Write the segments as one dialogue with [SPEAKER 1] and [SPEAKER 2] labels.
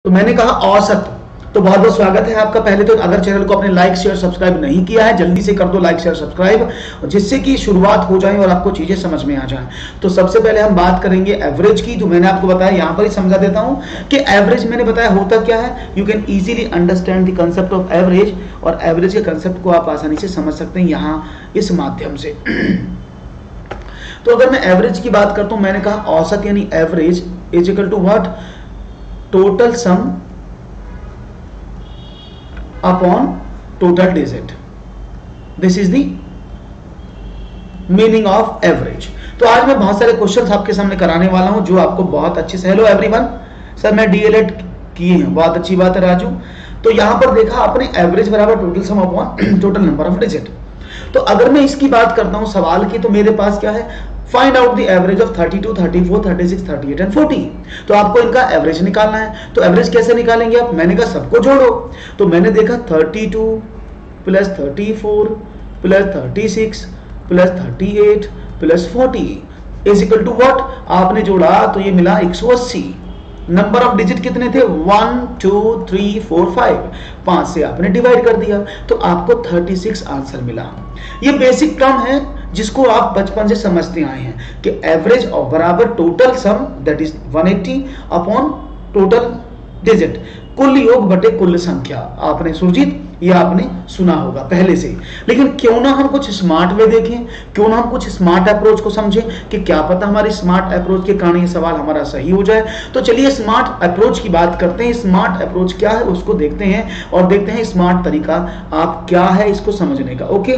[SPEAKER 1] तो मैंने कहा औसत। तो बहुत बहुत स्वागत है आपका। पहले तो अगर चैनल को आपने लाइक शेयर सब्सक्राइब नहीं किया है, जल्दी से कर दो लाइक शेयर सब्सक्राइब, जिससे कि शुरुआत हो जाए और आपको चीजें समझ में आ जाए। तो सबसे पहले हम बात करेंगे एवरेज की। तो मैंने आपको बताया, यहां पर ही समझा देता हूं कि एवरेज मैंने बताया होता क्या है। You can easily understand the concept of average, और एवरेज के कंसेप्ट को आप आसानी से समझ सकते हैं यहां इस माध्यम से। तो अगर मैं एवरेज की बात करता हूं, मैंने कहा औसत यानी average is equal to what, total sum upon total digit. This is the meaning of average. तो आज मैं बहुत सारे क्वेश्चंस आपके सामने कराने वाला हूं जो आपको बहुत अच्छे से। हेलो एवरीवन, सर मैं डीएलएड किए हैं, बहुत अच्छी बात है राजू। तो यहां पर देखा आपने एवरेज बराबर total sum upon total number of digit. तो अगर मैं इसकी बात करता हूं सवाल की, तो मेरे पास क्या है, find out the average of 32, 34, 36, 38 and 40। तो आपको इनका एवरेज निकालना है। तो एवरेज कैसे निकालेंगे आप? मैंने कहा सबको जोड़ो। तो मैंने देखा 32 plus 34 plus 36 plus 38 plus 40 is equal to what, आपने जोड़ा तो ये मिला 180। नंबर ऑफ डिजिट कितने थे? 1 2 3 4 5। 5 से आपने डिवाइड कर दिया तो आपको 36 आंसर मिला। ये बेसिक टर्म है जिसको आप बचपन से समझते आए हैं कि एवरेज और बराबर total sum that is 180 upon total digit, कुल योग बटे कुल संख्या। आपने सुरजीत ये आपने सुना होगा पहले से। लेकिन क्यों ना हम कुछ स्मार्ट वे देखें, क्यों ना हम कुछ स्मार्ट अप्रोच को समझें कि क्या पता हमारी स्मार्ट अप्रोच के कारण ये सवाल हमारा सही हो जाए। तो चलिए स्मार्ट अप्रोच की बात करते हैं। स्मार्ट अप्रोच क्या है उसको देखते हैं और देखते हैं स्मार्ट तरीका आप क्या है इसको समझने का। ओके,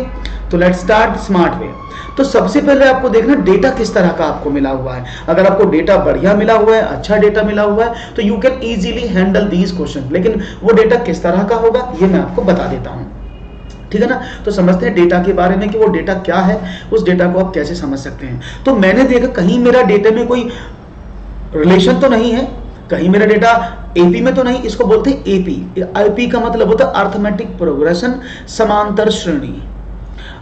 [SPEAKER 1] तो लेट्स स्टार्ट स्मार्ट वे। तो सबसे पहले आपको देखना डेटा किस तरह का आपको मिला हुआ है। अगर आपको डेटा बढ़िया मिला हुआ है, अच्छा डेटा मिला हुआ है, तो you can easily handle these question. लेकिन वो डेटा किस तरह का होगा ये मैं आपको बता देता हूं, ठीक है ना। तो समझते हैं डेटा के बारे में कि वो डेटा क्या है, उस डेटा को आप कैसे समझ सकते हैं। तो मैंने देखा कहीं मेरा डेटा में कोई रिलेशन तो नहीं है, कहीं मेरा डेटा एपी में तो नहीं। इसको बोलते हैं एपी। एपी का मतलब होता है अर्थमेटिक प्रोग्रेशन, समांतर श्रेणी।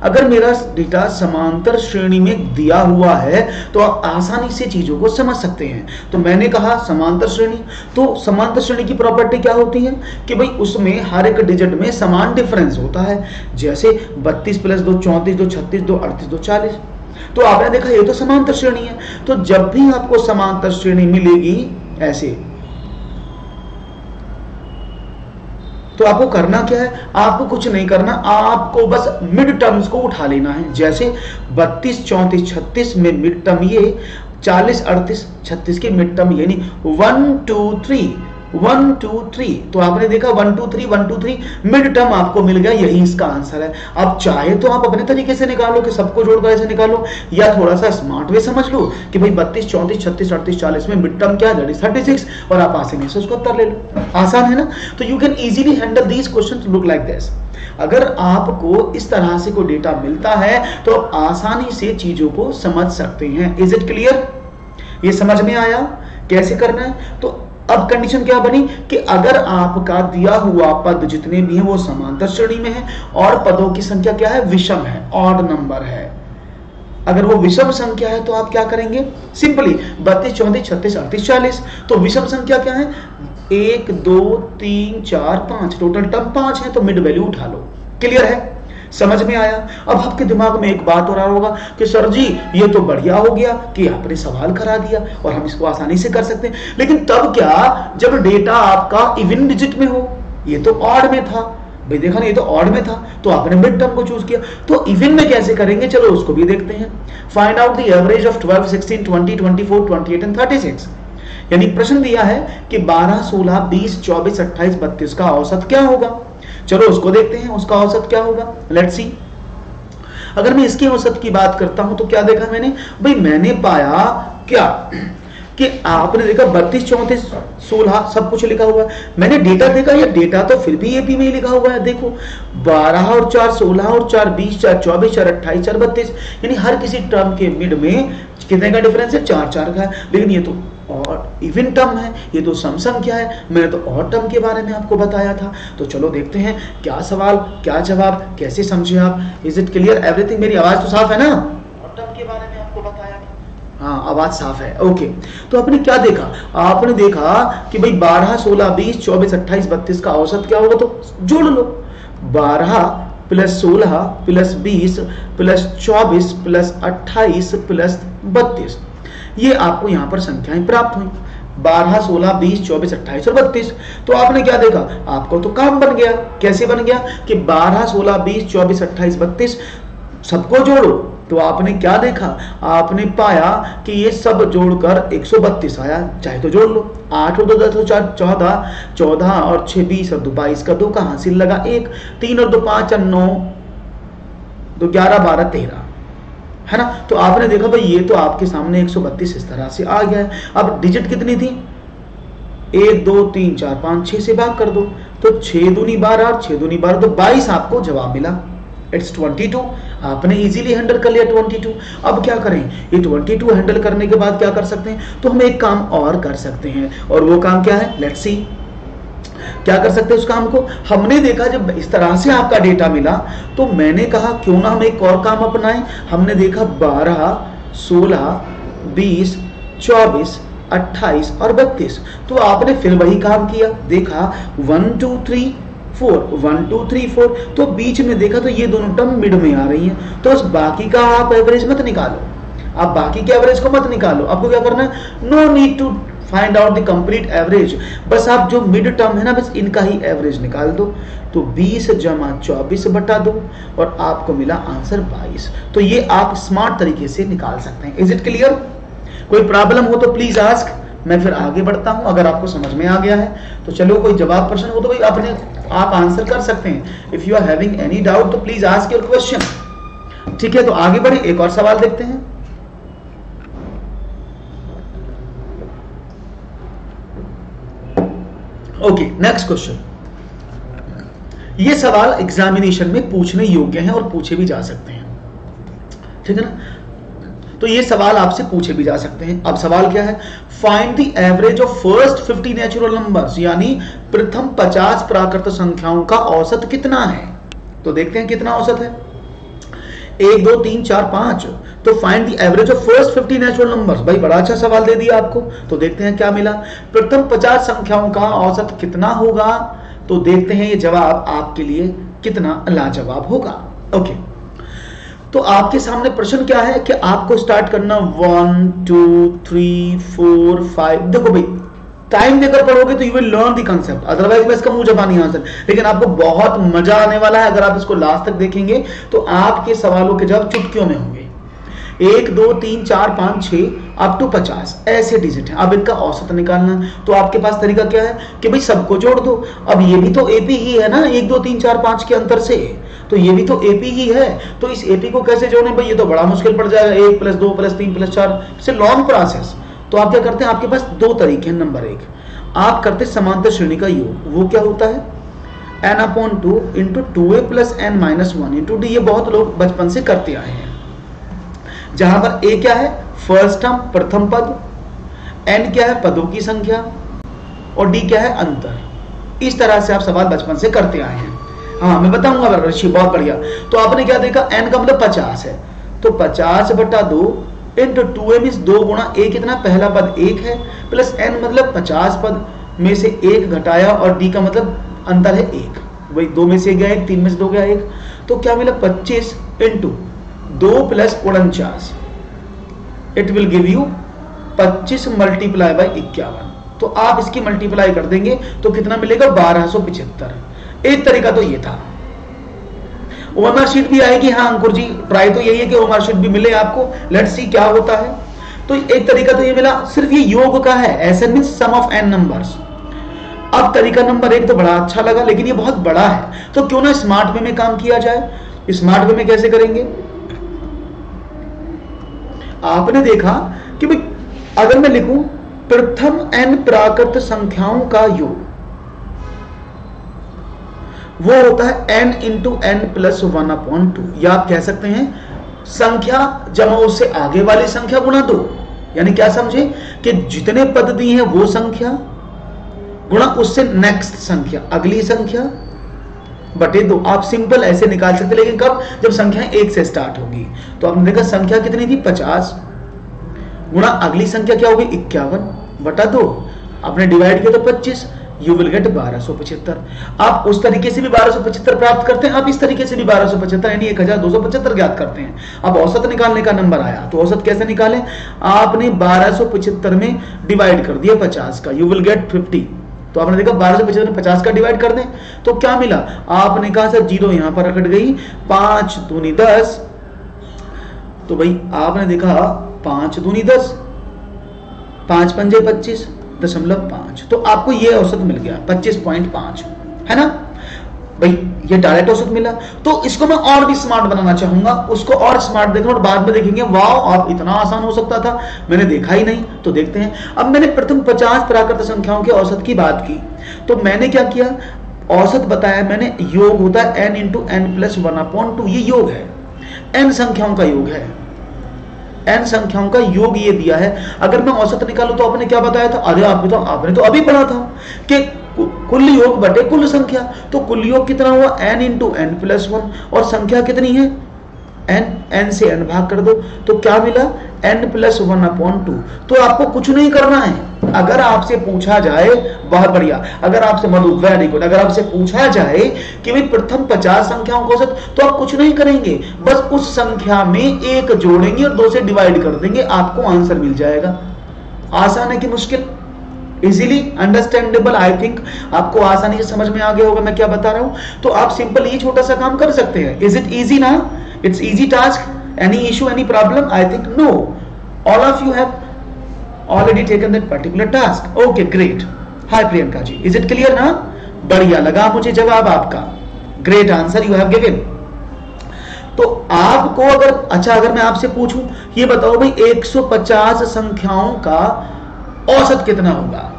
[SPEAKER 1] अगर मेरा डेटा समांतर श्रेणी में दिया हुआ है तो आप आसानी से चीजों को समझ सकते हैं। तो मैंने कहा समांतर श्रेणी, तो समांतर श्रेणी की प्रॉपर्टी क्या होती है कि भाई उसमें हर एक डिजिट में समान डिफरेंस होता है। जैसे 32 प्लस 2 34, 2 36, 2 38, 2 40। तो आपने देखा ये तो समांतर श्रेणी है। तो जब भी आपको समांतर श्रेणी मिलेगी ऐसे, तो आपको करना क्या है? आपको कुछ नहीं करना, आपको बस मिड टर्म्स को उठा लेना है। जैसे 32 34 36 में मिड टर्म ये, 40 38 36 के मिड टर्म यानी 1 2 3 1 2 3। तो आपने देखा 1 2 3 1 2 3 मिड टर्म आपको मिल गया, यही इसका आंसर है। अब चाहे तो आप अपने तरीके से निकालो कि सबको जोड़कर ऐसे निकालो, या थोड़ा सा स्मार्ट वे समझ लो कि भाई 32 34 36 38 40 में मिड टर्म क्या है, 36, और आप आसानी से उसको उत्तर ले लो। आसान है ना। तो you can easily handle these questions look like this. अगर आपको इस तरह से कोई डेटा मिलता है तो आप आसानी से चीजों को समझ सकते हैं। Is it clear? ये समझ में आया कैसे करना है? तो अब कंडीशन क्या बनी कि अगर आपका दिया हुआ पद जितने भी हैं वो समांतर श्रेणी में है और पदों की संख्या क्या है, विषम है, ऑड नंबर है। अगर वो विषम संख्या है तो आप क्या करेंगे? सिंपली 32 34 36 38 40। तो विषम संख्या क्या है? 1 2 3 4 5, टोटल टर्म 5 है, तो मिड वैल्यू उठा लो। क्लियर है? समझ में आया? अब आपके दिमाग में एक बात हो रहा होगा कि सर जी ये तो बढ़िया हो गया कि आपने सवाल करा दिया और हम इसको आसानी से कर सकते हैं। लेकिन तब क्या, जब डेटा आपका इवन डिजिट में हो। ये तो ऑड में था भाई, देखा ना, ये तो ऑड में था, तो आपने मिड टर्म को चूज किया। तो इवन में कैसे करेंगे, चलो उसको भी देखते हैं। Find out the average of 12 16 20 24 28 and 36। यानी प्रश्न दिया है कि 12 16 20 24 28 32 का औसत क्या होगा। चलो उसको देखते हैं, उसका औसत क्या होगा। Let's see. अगर मैं इसके औसत की बात करता हूं तो क्या देखा मैंने भाई, मैंने पाया क्या कि आपने देखा 32 34 16 सब कुछ लिखा हुआ है। मैंने डेटा देखा, ये डेटा तो फिर भी एपी में ही लिखा हुआ है। देखो 12 और 4 16 और 4 20 4 24 4 28 4 32, यानी हर किसी टर्म के मिड में कितने का डिफरेंस है? 4 4 का है। लेकिन ये तो और इवन टर्म है, ये तो सम संख्या है। मैंने तो और टर्म के बारे में आपको बताया था। तो चलो देखते हैं क्या सवाल क्या जवाब, कैसे समझे आप। Is it clear everything? मेरी आवाज तो साफ है ना? और टर्म के बारे में आपको बताया था। हाँ आवाज साफ है, ओके। तो आपने क्या देखा, आपने देखा कि भाई 12, 16, 20, 24, 28, 32 का औसत क्या होगा, तो जोड़ लो। 12 plus 16 plus 20 plus 24 plus 28 plus 32, ये आपको यहां पर संख्याएं प्राप्त हुई। 12, 16, 20, 24, 28 और 32। तो आपने क्या देखा, आपको तो काम बन गया। कैसे बन गया कि 12, 16, 20, 24, 28, 32 सबको जोड़ो। तो आपने क्या देखा, आपने पाया कि ये सब जोड़कर 132 आया। चाहे तो जोड़ लो, 8 और 2 10 14, 14 और 6 20 और 2 22 का 2 का हासिल लगा 1, 3 और 2 5 और 9, 2 11 12 13, है ना। तो आपने देखा भाई ये तो आपके सामने 132 इस तरह से आ गया है। अब डिजिट कितनी थी, 1 2 3 4 5 6 से भाग कर दो, तो 6 दूनी 12 और 6 दूनी 12, तो 22 आपको जवाब मिला। इट्स 22। आपने इजीली हैंडल कर लिया 22। अब क्या करें, ये 22 हैंडल करने के बाद क्या कर सकते हैं, तो हम एक काम और कर सकते हैं, और वो काम क्या है, लेट्स सी क्या कर सकते हैं उस काम को। हमने देखा जब इस तरह से आपका डेटा मिला, तो मैंने कहा क्यों ना हम एक और काम अपनाएं। हमने देखा 12, 16, 20, 24, 28 और 32। तो आपने फिर वही काम किया, देखा 1 2 3 4, 1 2 3 4, तो बीच में देखा तो ये दोनों टर्म मिड में आ रही हैं। तो उस बाकी का आप एवरेज मत निकालो, आप बाकी के एवरेज को मत निकालो। आपको क्या करना है, no need to find out the complete average, बस आप जो मिड टर्म है ना, बस इनका ही एवरेज निकाल दो। तो 20 जमा 24 बटा 2 और आपको मिला आंसर 22। तो ये आप स्मार्ट तरीके से निकाल सकते हैं। Is it clear? कोई प्रॉब्लम हो तो प्लीज आस्क, मैं फिर आगे बढ़ता हूं। अगर आपको समझ में आ गया है तो चलो, कोई जवाब प्रश्न हो तो भाई आप आंसर कर सकते हैं। If you are having any doubt तो प्लीज आस्क योर क्वेश्चन। ठीक है, तो आगे बढ़े, एक और सवाल देखते हैं। Okay, next question. ये सवाल एग्जामिनेशन में पूछने योग्य हैं और पूछे भी जा सकते हैं, ठीक है ना। तो ये सवाल आपसे पूछे भी जा सकते हैं। अब सवाल क्या है, find the average of first 50 natural numbers, यानी प्रथम 50 प्राकृत संख्याओं का औसत कितना है। तो देखते हैं कितना औसत है, 1 2 3 4 5। तो find the average of first 50 natural numbers. भाई बड़ा अच्छा सवाल दे दिया आपको। तो देखते हैं क्या मिला, प्रथम 50 संख्याओं का औसत कितना होगा। तो देखते हैं ये जवाब आपके लिए कितना लाजवाब होगा। ओके, तो आपके सामने प्रश्न क्या है कि आपको स्टार्ट करना 1 2 3 4 5। देखो भाई, टाइम देकर पढ़ोगे तो you will learn the concept, otherwise मैं इसका मुंह जबानी आंसर, लेकिन आपको बहुत मजा आने वाला है अगर आप इसको लास्ट तक देखेंगे। तो आपके सवालों के जवाब चुटकियों में होंगे। 1 2 3 4 5 6 अप टू 50 ऐसे डिजिट हैं। अब इनका औसत निकालना, तो आपके पास तरीका क्या है कि भाई सबको जोड़ दो। अब ये भी तो एपी ही है ना, 1 2 3 4 5 के अंतर से, तो ये भी तो एपी ही है। तो इस एपी को कैसे जोड़ें भाई, ये तो बड़ा मुश्किल पड़ जाएगा। 1 + 2 + 3 + 4 से लॉन्ग प्रोसेस। तो आप क्या करते हैं, आपके पास दो तरीके हैं। नंबर 1, आप करते समांतर श्रेणी का योग। वो क्या होता है, n/2 × 2a + n - 1 × d। ये बहुत लोग बचपन से करते आए हैं, जहां पर a क्या है, फर्स्ट टर्म प्रथम पद, n क्या है पदों की संख्या, और d क्या है अंतर। इस तरह से आप सवाल बचपन से करते आए हैं। हाँ मैं बताऊंगा ऋषि, बहुत बढ़िया। तो आपने क्या देखा, n का मतलब 50 है, तो 50/2 × 2a मींस 2 गुणा a कितना, पहला पद 1 है, प्लस n मतलब 50 पद में से 1 घटाया, और d का मतलब अंतर है 1। वही 2 में से गया 1, 3 में से 2 गया 1, तो क्या मिला 25 × 2 + 49। It will give you 25 × 51। तो आप इसकी मल्टीप्लाई कर देंगे तो कितना मिलेगा, 1275। एक तरीका तो ये था। ओएमआर शीट भी आएगी, हाँ अंकुर जी, ट्राई तो यही है कि ओएमआर शीट भी मिले आपको। लेट्स सी क्या होता है। तो एक तरीका तो ये मिला, सिर्फ ये योग का है, SN means sum of n numbers. अब तरीका नंबर 1 तो बड़ा अच्छा लगा, लेकिन ये बहुत बड़ा है, तो क्यों ना स्मार्ट वे में काम किया जाए। स्मार्ट वे में कैसे करेंगे, आपने देखा कि भाई अगर मैं लिखूं प्रथम n प्राकृत संख्याओं का योग, वो होता है n × n + 1/2, या आप कह सकते हैं संख्या जमा उससे आगे वाली संख्या गुणा 2। यानी क्या समझे कि जितने पद दिए हैं वो संख्या गुणा उससे नेक्स्ट संख्या, अगली संख्या बटे 2। आप सिंपल ऐसे निकाल सकते, लेकिन कब, जब संख्या 1 से स्टार्ट होगी। तो आपने देखा संख्या कितनी थी, 50 गुणा अगली संख्या क्या होगी 51/2, आपने डिवाइड किया तो 25, यू विल गेट 1275। आप उस तरीके से भी 1275 प्राप्त करते हैं, आप इस तरीके से भी 1275 यानी 1275 ज्ञात करते हैं। अब औसत निकालने का नंबर आया तो औसत कैसे निकालें, आपने 1275 में डिवाइड कर दिया 50 का, यू विल गेट 50। तो आपने देखा 1275 में 50 का डिवाइड कर दें तो क्या मिला, आपने कहा सर जीरो यहां पर रखट गई, 5 दूनी 10, तो भाई आपने देखा 5 दूनी 10, 5 पंजे 25.5, तो आपको ये औसत मिल गया 25.5, है ना भाई, ये डायरेक्ट औसत मिला। तो इसको मैं और भी स्मार्ट बनाना चाहूंगा, उसको और स्मार्ट देखना और बाद में देखेंगे वाह आप इतना आसान हो सकता था, मैंने देखा ही नहीं। तो देखते हैं, अब मैंने प्रथम 50 प्राकृत संख्याओं के औसत की बात की, तो मैंने क्या किया, औसत बताया मैंने, योग होता है n × n+1/2, ये योग है, n संख्याओं का योग है, n संख्याओं का योग ये दिया है। अगर मैं औसत निकालूं तो आपने क्या बताया था, अरे आपने तो अभी पढ़ा था कि कुल योग बटे कुल संख्या, तो कुल योग कितना हुआ n × n+1 और संख्या कितनी है n से n भाग कर दो, तो क्या मिला n+1/2। तो आपको कुछ नहीं करना है, अगर आपसे पूछा जाए, बहुत बढ़िया, अगर आपसे वेरी गुड, अगर आपसे पूछा जाए कि भाई प्रथम 50 संख्याओं का औसत, तो आप कुछ नहीं करेंगे, बस उस संख्या में 1 जोड़ेंगे और 2 से डिवाइड कर देंगे, आपको आंसर मिल जाएगा। आसान है कि मुश्किल, इजीली अंडरस्टैंडेबल, आई थिंक आपको आसानी से समझ में आ गया होगा मैं क्या बता रहा हूं। तो आप सिंपल ये छोटा सा काम कर सकते हैं। इज इट इजी ना, it's easy task, any issue, any problem, I think no, all of you have already taken that particular task, okay great. Hi Priyanka ji, is it clear ना, बढ़िया लगा मुझे जवाब आपका, great answer you have given. तो आपको अगर मैं आपसे पूछूं, ये बताओ भाई 150 संख्याओं का औसत कितना होगा,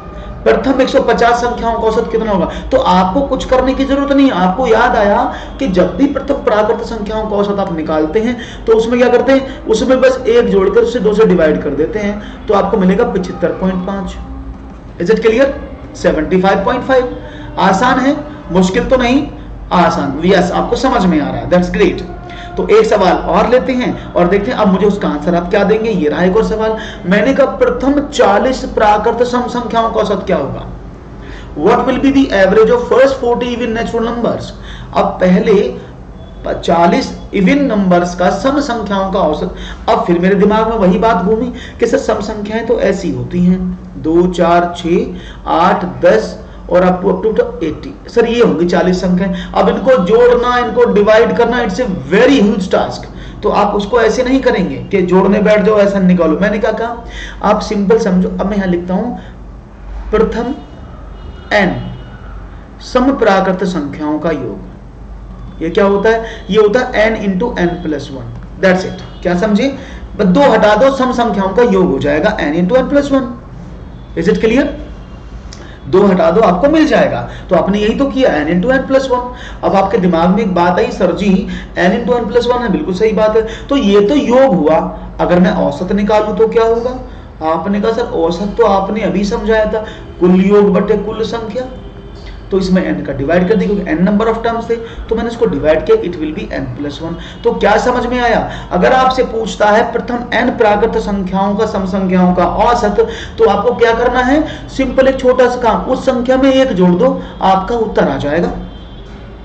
[SPEAKER 1] प्रथम 150 संख्याओं का औसत कितना होगा, तो आपको कुछ करने की जरूरत नहीं है। आपको याद आया कि जब भी प्रथम प्राकृत संख्याओं का औसत आप निकालते हैं तो उसमें क्या करते हैं, उसमें बस 1 जोड़कर उसे 2 से डिवाइड कर देते हैं, तो आपको मिलेगा 75.5। Is it clear, 75.5। आसान है, मुश्किल तो नहीं, आसान, यस आपको समझ में आ रहा है, दैट्स ग्रेट। तो एक सवाल और लेते हैं और देखते हैं अब मुझे उसका आंसर आप क्या देंगे। ये रहा एक और सवाल, मैंने कहा प्रथम 40 प्राकृत सम संख्याओं का औसत क्या होगा, what will be the average of first 40 even natural numbers. अब पहले 40 इवन नंबर्स का सम संख्याओं का औसत। अब फिर मेरे दिमाग में वही बात घूमी कि सर सम संख्याएं तो ऐसी होती हैं 2 4 6 8 10 और अप टू 80, सर ये होंगी 40 संख्याएं। अब इनको जोड़ना, इनको डिवाइड करना, it's a very huge task. तो आप उसको ऐसे नहीं करेंगे कि जोड़ने बैठ जाओ ऐसा निकालो। मैंने क्या कहा, आप सिंपल समझो। अब मैं यहां लिखता हूं प्रथम n सम प्राकृत संख्याओं का योग। ये क्या होता है, ये होता है n × n+1, दैट्स इट। क्या समझे, 2 हटा दो, सम संख्याओं का योग हो जाएगा n × n+1। Is it clear, 2 हटा दो आपको मिल जाएगा। तो आपने यही तो किया, n × n+1। अब आपके दिमाग में एक बात आई, सर जी n × n+1 है, बिल्कुल सही बात है, तो ये तो योग हुआ, अगर मैं औसत निकालूं तो क्या होगा। आपने कहा सर औसत तो आपने अभी समझाया था, कुल योग बटे कुल संख्या, तो इसमें n का डिवाइड कर दिया क्योंकि n नंबर ऑफ टर्म्स थे, तो मैंने इसको डिवाइड किया, इट विल बी n+1। तो क्या समझ में आया, अगर आपसे पूछता है प्रथम n प्राकृत संख्याओं का सम संख्याओं का औसत, तो आपको क्या करना है, सिंपल एक छोटा सा काम, उस संख्या में 1 जोड़ दो, आपका उत्तर आ जाएगा।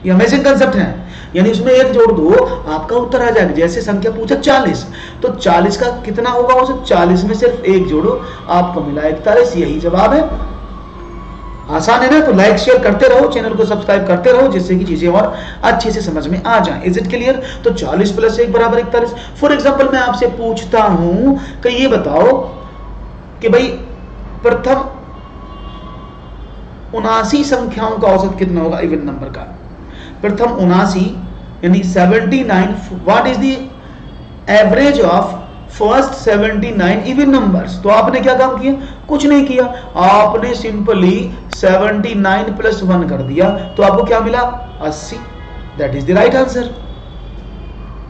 [SPEAKER 1] ये अमेजिंग कंसेप्ट है, यानी उसमें 1 जोड़ दो आपका उत्तर आ जाएगा। जैसे संख्या पूछा 40, तो 40 का कितना होगा औसत, 40 में सिर्फ 1 जोड़ो, आपको मिला 41। यही जवाब है। आसान है ना, तो लाइक शेयर करते रहो, चैनल को सब्सक्राइब करते रहो, जिससे कि चीजें और अच्छे से समझ में आ जाएं। Is it clear. तो 40 + 1 = 41। फॉर एग्जांपल मैं आपसे पूछता हूं कि ये बताओ कि भाई प्रथम 79 संख्याओं का औसत कितना होगा इवन नंबर का। प्रथम 79 यानी 79, what is the average of first 79 even numbers. तो आपने क्या काम किया, कुछ नहीं किया, आपने सिंपली 79 + 1 कर दिया, तो आपको क्या मिला 80। That is the right answer.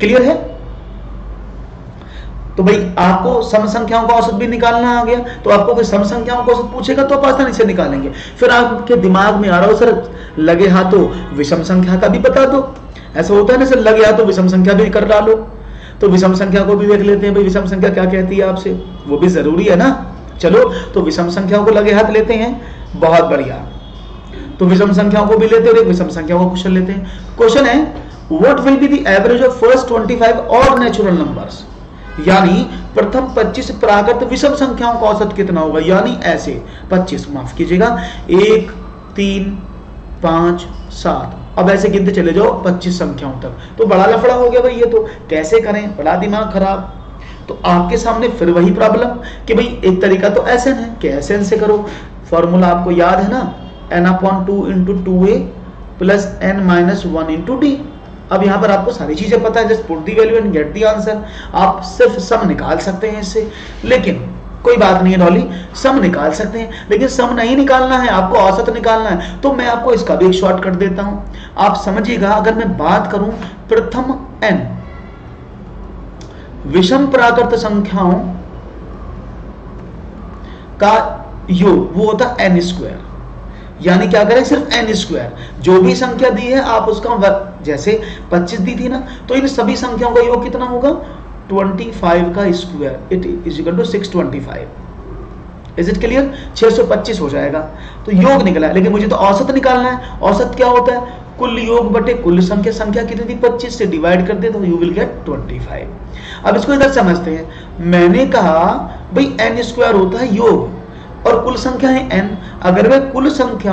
[SPEAKER 1] Clear है। तो भाई आपको सम संख्याओं का औसत भी निकालना आ गया, तो आपको कोई सम संख्याओं का औसत पूछेगा तो आप आसानी से निकालेंगे। फिर आपके दिमाग में आ रहा हो सर लगे हाथों विषम संख्या का भी बता दो, ऐसा होता है ना सर, लगे हाथों विषम संख्या भी कर डालो। तो विषम संख्या को भी देख लेते हैं भाई, विषम संख्या क्या कहती है आपसे, वो भी जरूरी है ना। चलो तो विषम संख्याओं को लगे हाथ लेते हैं, बहुत बढ़िया। तो विषम संख्याओं को भी लेते हैं और एक विषम संख्याओं का क्वेश्चन लेते हैं। क्वेश्चन है what will be the average of first 25 और नेचुरल नंबर्स, यानी प्रथम 25 प्राकृत विषम संख्याओं का औसत कितना होगा, यानी ऐसे 25 माफ कीजिएगा 1 3 5 7, अब ऐसे गिनते चले जाओ 25 संख्याओं तक। तो बड़ा लफड़ा हो गया भाई, ये तो कैसे करें, बड़ा दिमाग खराब। तो आपके सामने फिर वही प्रॉब्लम कि भाई एक तरीका तो एसएन है कि एसएन से करो, फॉर्मूला आपको याद है ना, n/2 × 2a plus n-1 × d। अब यहां पर आपको सारी चीजें पता है, just put the value and get the answer. आप सिर्फ सम निकाल सकते हैं इससे, लेकिन कोई बात नहीं है डॉली, सम निकाल सकते हैं, लेकिन सम नहीं निकालना है, आपको औसत निकालना है। तो मैं आपको इसका भी एक शॉर्टकट देता हूं, आप समझिएगा। अगर मैं बात करूं प्रथम n विषम प्राकृत संख्याओं का योग, वो होता है n²। यानी क्या करें, सिर्फ n², जो भी संख्या दी है आप उसका वर्ग, जैसे 25 दी थी ना, तो इन सभी संख्याओं का योग कितना होगा 25 का square, it is equal to 625। Is it clear, 625 हो जाएगा। तो योग निकला है, लेकिन मुझे तो औसत निकालना है। औसत क्या होता है, कुल योग बटे कुल संख्या, संख्या कितनी थी 25 से डिवाइड कर दे तो यू विल गेट 25। अब इसको इधर समझते हैं। मैंने कहा भाई n² होता है योग और कुल संख्या है n, अगर मैं कुल संख्या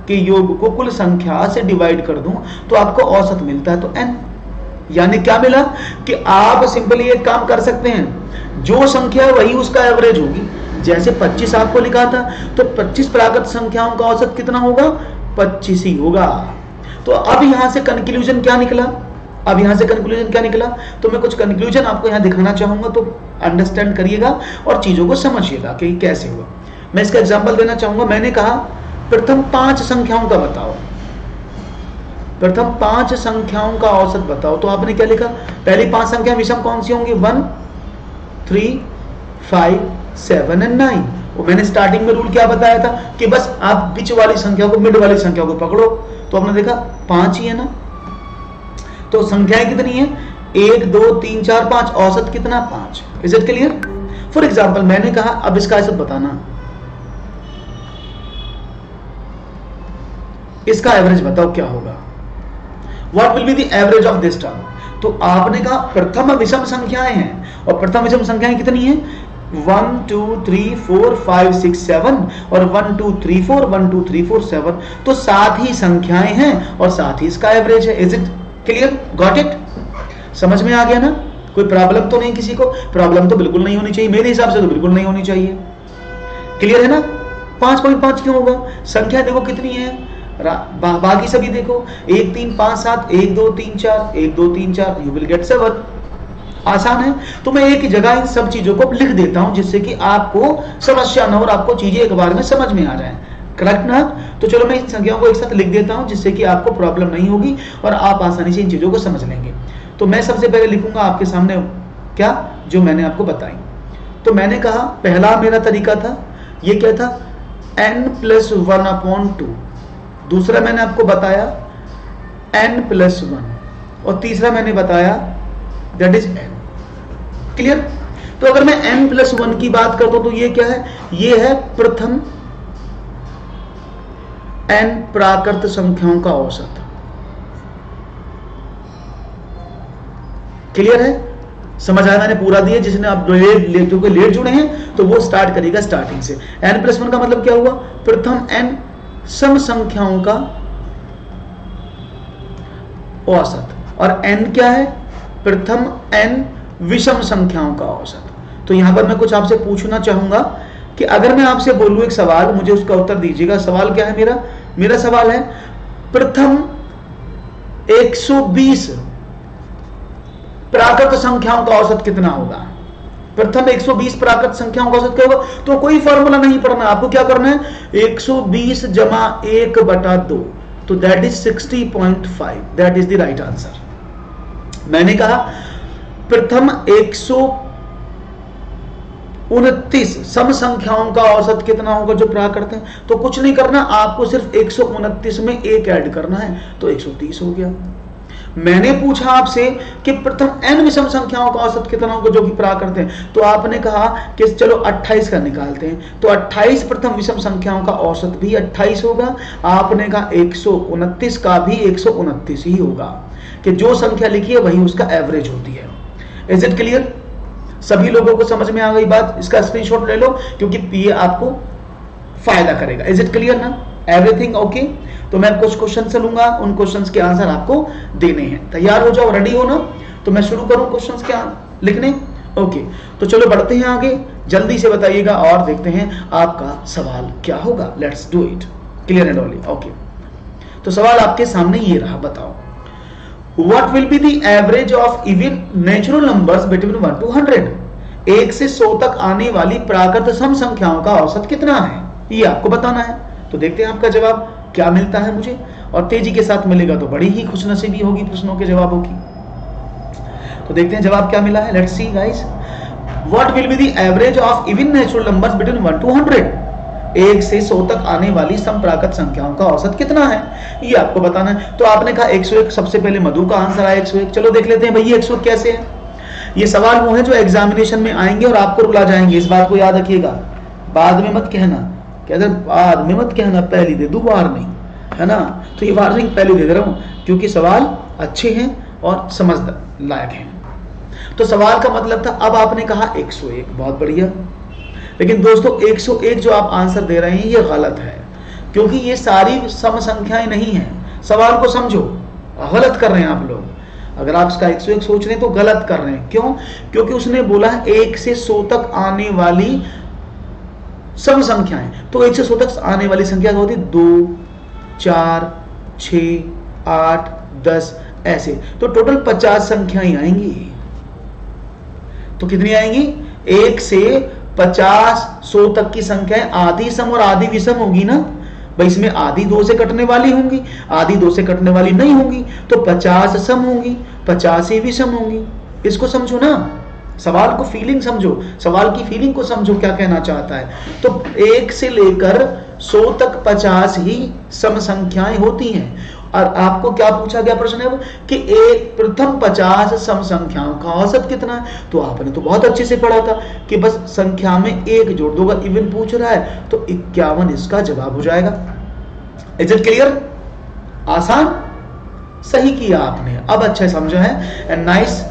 [SPEAKER 1] के योग को कुल संख्या से डिवाइड कर दूं तो आपको औसत मिलता है, तो n। यानी क्या मिला कि आप सिंपली एक काम कर सकते हैं, जो संख्या है वही उसका एवरेज होगी। जैसे 25 आपको लिखा था, तो 25 प्राकृत संख्याओं का औसत कितना होगा 25 ही होगा। तो अब यहां से कंक्लूजन क्या निकला, अब यहां से कंक्लूजन क्या निकला, तो मैं कुछ कंक्लूजन आपको यहां दिखाना चाहूंगा, तो अंडरस्टैंड करिएगा और चीजों को समझिएगा कि कैसे हुआ। मैं इसका एग्जांपल देना चाहूंगा। मैंने कहा प्रथम 5 संख्याओं का बताओ, प्रथम 5 संख्याओं का औसत बताओ। तो आपने क्या लिखा, पहली 5 संख्या विषम कौन सी होंगी 1 3 5 7 और 9। वो मैंने स्टार्टिंग में रूल क्या बताया था कि बस आप बीच वाली संख्या को, मिड वाली संख्या को पकड़ो। तो आपने देखा 5 ही है ना, तो संख्याएं कितनी है 1 2 3 4 5, औसत कितना 5। Is it clear. For example मैंने कहा अब इसका औसत बताना, इसका एवरेज बताओ क्या होगा, what will be the average of this term. तो आपने कहा प्रथम विषम संख्याएं हैं, और प्रथम विषम संख्याएं कितनी हैं 1 2 3 4 5 6 7 और 1 2 3 4 1 2 3 4 7, तो 7 ही संख्याएं हैं और साथ ही इसका एवरेज है। Is it clear, got it, समझ में आ गया ना। कोई प्रॉब्लम तो नहीं, किसी को प्रॉब्लम तो बिल्कुल नहीं होनी चाहिए, मेरे हिसाब से तो बिल्कुल नहीं होनी चाहिए। क्लियर है ना। 5.5 क्यों होगा, संख्या देखो कितनी है, बाकी सभी देखो 1 3 5 7 1 2 3 4 1 2 3 4, यू विल गेट 7। आसान है। तो मैं एक ही जगह इन सब चीजों को लिख देता हूं जिससे कि आपको समस्या न हो और आपको चीजें एक बार में समझ में आ जाए, करेक्ट ना। तो चलो मैं इन संख्याओं को एक साथ लिख देता हूं जिससे कि आपको प्रॉब्लम नहीं होगी और आप आसानी से इन चीजों को समझ लेंगे। तो मैं सबसे पहले लिखूंगा आपके सामने क्या, जो मैंने आपको बताई। तो मैंने कहा पहला मेरा तरीका था, ये क्या था n+1/2, दूसरा मैंने आपको बताया n+1 और तीसरा मैंने बताया दैट इज n। क्लियर। तो अगर मैं n+1 की बात करता हूं तो ये क्या है, ये है प्रथम n प्राकृत संख्याओं का औसत। क्लियर है, समझ आया, मैंने पूरा दिया। जिसने आप लेट जुड़े हैं तो वो स्टार्ट करेगा स्टार्टिंग से। n+1 का मतलब क्या हुआ, प्रथम n सम संख्याओं का औसत, और n क्या है, प्रथम n विषम संख्याओं का औसत। तो यहां पर मैं कुछ आपसे पूछना चाहूंगा कि अगर मैं आपसे बोलूं एक सवाल, मुझे उसका उत्तर दीजिएगा। सवाल क्या है मेरा सवाल है प्रथम 120 प्राकृत संख्याओं का औसत कितना होगा। प्रथम 120 प्राकृत संख्याओं का औसत क्या होगा, तो कोई फॉर्मूला नहीं पढ़ना, आपको क्या करना है 120 जमा 1/2, तो that is 60.5, that is the right answer. मैंने कहा प्रथम 129 सम संख्याओं का औसत कितना होगा जो प्राकृत है, तो कुछ नहीं करना, आपको सिर्फ 129 में 1 ऐड करना है, तो 130 हो गया। मैंने पूछा आपसे कि प्रथम n विषम संख्याओं का औसत कितना होगा जो कि प्राकृत है, तो आपने कहा कि चलो 28 का निकालते हैं, तो 28 प्रथम विषम संख्याओं का औसत भी 28 होगा। आपने कहा 129 का भी 129 ही होगा, कि जो संख्या लिखी है वही उसका एवरेज होती है। Is it clear? सभी लोगों को समझ में आ गई बात? इसका स्क्रीनशॉट ले लो क्योंकि ये आपको फायदा करेगा। इज इट क्लियर ना? Everything okay? तो मैं कुछ क्वेश्चन से लूंगा, उन क्वेश्चंस के आंसर आपको देने हैं। तैयार हो जाओ, रेडी हो ना? तो मैं शुरू करूं क्वेश्चंस के लिखने? ओके, तो चलो बढ़ते हैं आगे, जल्दी से बताइएगा और देखते हैं आपका सवाल क्या होगा। Let's do it. Clear and all? Okay, तो सवाल आपके सामने ये रहा, बताओ what will be the average of even natural numbers between 1 to 100? 1 से 100 तक आने वाली प्राकृत सम संख्याओं का औसत कितना है, ये आपको बताना है। तो देखते हैं आपका जवाब क्या मिलता है मुझे, और तेजी के साथ मिलेगा तो बड़ी ही खुशनसीबी होगी प्रश्नों के जवाबों की। तो देखते हैं जवाब क्या मिला है। Let's see guys, what will be the average of even natural numbers between 1 to 100? 1 से 100 तक आने वाली समप्राकृत संख्याओं का औसत कितना है, ये आपको बताना है। तो आपने कहा 101, सबसे पहले मधु का आंसर आया 101। चलो देख लेते हैं भैया 101 कैसे है। ये सवाल वो है जो एग्जामिनेशन में आएंगे और आपको रुला जाएंगे, इस बात को याद रखिएगा। बाद में मत कहना, बाद में मत कहना, पहली दे दो वार्निंग, है ना? तो ये वार्निंग पहले दे रहा हूं क्योंकि सवाल अच्छे हैं और समझ लायक हैं। तो सवाल का मतलब था, अब आपने कहा 101, बहुत बढ़िया। लेकिन दोस्तों 101 जो आप आंसर दे रहे हैं ये गलत है, क्योंकि ये सारी सम संख्याएं नहीं है। सवाल को समझो, गलत कर रहे हैं आप लोग। अगर आप इसका 101 सोच रहे हैं तो गलत कर रहे हैं। क्यों? क्योंकि उसने बोला है 1 से 100 तक आने वाली सम संख्याएं, तो 1 से 100 तक आने वाली संख्या होती 2, 4, 6, 8, 10 ऐसे, तो टोटल 50 संख्याएं आएंगी। तो कितनी आएंगी? 1 से 50, 100 तक की संख्याएं आधी सम और आधी विषम होगी ना भाई। इसमें आधी 2 से कटने वाली होंगी, आधी 2 से कटने वाली नहीं होंगी, तो 50 सम होंगी, 50 ही विषम होंगी। इसको समझो ना, सवाल को फीलिंग समझो, सवाल की फीलिंग को समझो क्या कहना चाहता है। तो 1 से लेकर 100 तक 50 ही सम संख्याएं होती हैं। और आपको क्या पूछा गया प्रश्न है कि एक प्रथम 50 सम संख्याओं का औसत कितना है। तो आपने तो बहुत अच्छे से पढ़ा था कि बस संख्या में 1 जोड़ दो, अगर इवन पूछ रहा है तो 51 इसका जवाब हो जाएगा। Is it clear? आसान, सही किया आपने, अब अच्छा समझा है। And nice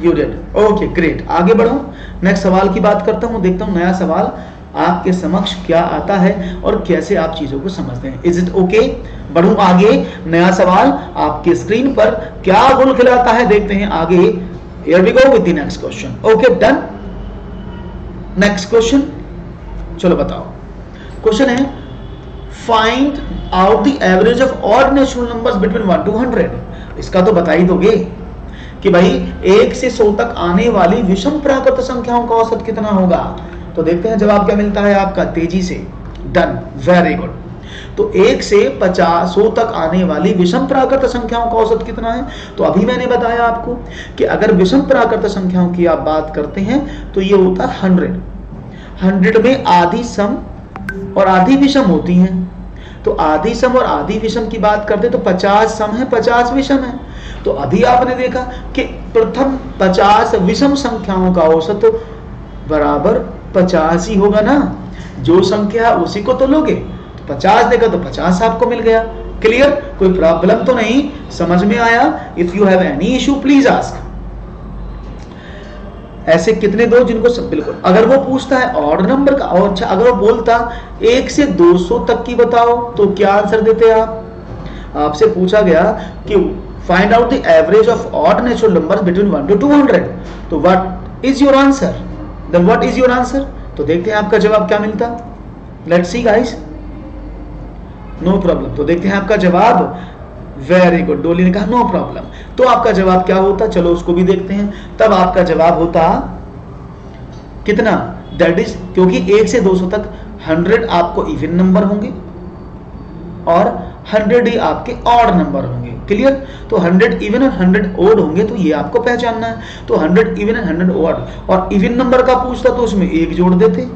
[SPEAKER 1] you did. Okay great, आगे बढ़ो, नेक्स्ट सवाल की बात करता हूं, देखता हूं नया सवाल आपके समक्ष क्या आता है और कैसे आप चीजों को समझते हैं। Is it okay? बढ़ूं आगे, नया सवाल आपके स्क्रीन पर क्या गुल खिलाता है, देखते हैं आगे। Here we go with the next question. Okay done, next question, चलो बताओ। क्वेश्चन है find out the average of odd natural numbers between 1 to 100। इसका तो बता ही दोगे कि भाई 1 से 100 तक आने वाली विषम प्राकृत संख्याओं का औसत कितना होगा। तो देखते हैं जवाब क्या मिलता है आपका, तेजी से। Done, very good. तो 1 से 50, 100 तक आने वाली विषम प्राकृत संख्याओं का औसत कितना है। तो अभी मैंने बताया आपको कि अगर विषम प्राकृत संख्याओं की आप बात करते हैं तो ये होता है 100 में आधी सम और आधी विषम होती हैं। तो आधी सम और आधी विषम की बात करते तो 50 सम है, 50 विषम है। तो अभी आपने देखा कि प्रथम 50 विषम संख्याओं का औसत बराबर 50 ही होगा ना। जो संख्या उसी को तो लोगे, तो 50 देगा तो 50 आपको मिल गया। क्लियर? कोई प्रॉब्लम तो नहीं, समझ में आया? If you have any issue please ask. ऐसे कितने दो जिनको सब बिल्कुल, अगर वो पूछता है ऑड नंबर का, और अच्छा अगर वो बोलता 1 से 200 तक की बताओ तो क्या आंसर देते आप? आपसे पूछा गया कि find out the average of odd natural numbers between 1 to 200, तो what is your answer? Then what is your answer? तो देखते हैं आपका जवाब क्या मिलता। Let's see guys, no problem. तो देखते हैं आपका जवाब। वेरी गुड, डोली ने कहा नो प्रॉब्लम। तो आपका जवाब क्या होता, चलो उसको भी देखते हैं। तब आपका जवाब होता कितना, दैट इज, क्योंकि 1 से 200 तक 100 आपको इवन नंबर होंगे और 100 ही आपके ऑड नंबर होंगे। क्लियर? तो 100 इवन और 100 ऑड होंगे, तो ये आपको पहचानना है। तो 100 इवन और 100 ऑड, और इवन नंबर का पूछता तो उसमें 1 जोड़ देते,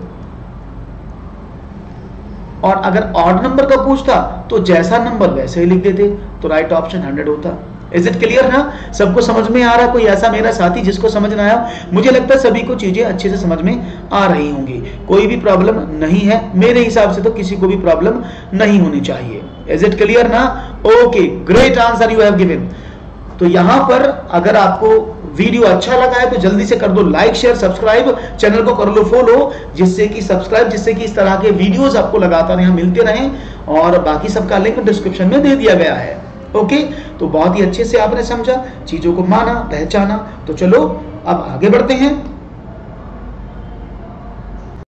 [SPEAKER 1] और अगर ऑड नंबर का पूछता तो जैसा नंबर वैसे ही लिख देते। तो राइट ऑप्शन 100 होता। इज इट क्लियर ना? सबको समझ में आ रहा? कोई ऐसा मेरा साथी जिसको समझ ना आया? मुझे लगता है सभी को चीजें अच्छे से समझ में आ रही होंगी, कोई भी प्रॉब्लम नहीं है मेरे हिसाब से, तो किसी को भी प्रॉब्लम नहीं होनी चाहिए। इज इट क्लियर ना? Okay, great answer you have given. तो यहां पर अगर आपको वीडियो अच्छा लगा है तो जल्दी से कर दो लाइक, शेयर, सब्सक्राइब, चैनल को कर लो फॉलो, जिससे कि इस तरह के वीडियोस आपको लगातार यहां मिलते रहें, और बाकी सबका लिंक डिस्क्रिप्शन में दे दिया गया है। ओके, तो बहुत ही अच्छे से आपने समझा, चीजों को माना, पहचाना। तो चलो अब आगे बढ़ते हैं।